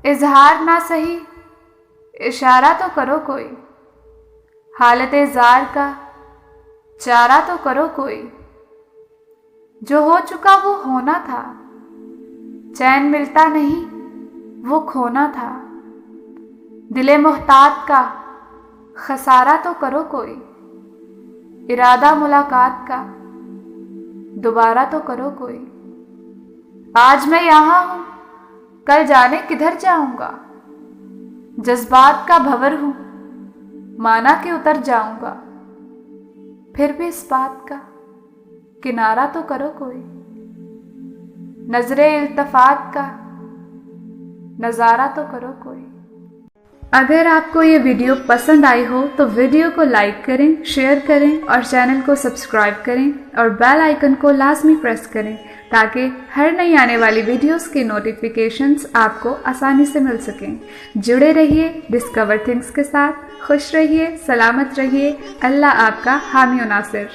इजहार ना सही, इशारा तो करो कोई। हालते जार का चारा तो करो कोई। जो हो चुका वो होना था, चैन मिलता नहीं वो खोना था। दिले मोहतात का खसारा तो करो कोई। इरादा मुलाकात का दोबारा तो करो कोई। आज मैं यहाँ हूँ, कल जाने किधर जाऊंगा। जज्बात का भंवर हूँ, माना कि उतर जाऊंगा। फिर भी इस बात का किनारा तो करो कोई। नजरे इल्तफात का नज़ारा तो करो कोई। अगर आपको ये वीडियो पसंद आई हो तो वीडियो को लाइक करें, शेयर करें और चैनल को सब्सक्राइब करें और बेल आइकन को लाजमी प्रेस करें ताकि हर नई आने वाली वीडियोस की नोटिफिकेशंस आपको आसानी से मिल सकें। जुड़े रहिए डिस्कवर थिंग्स के साथ। खुश रहिए, सलामत रहिए। अल्लाह आपका हामी और नासिर।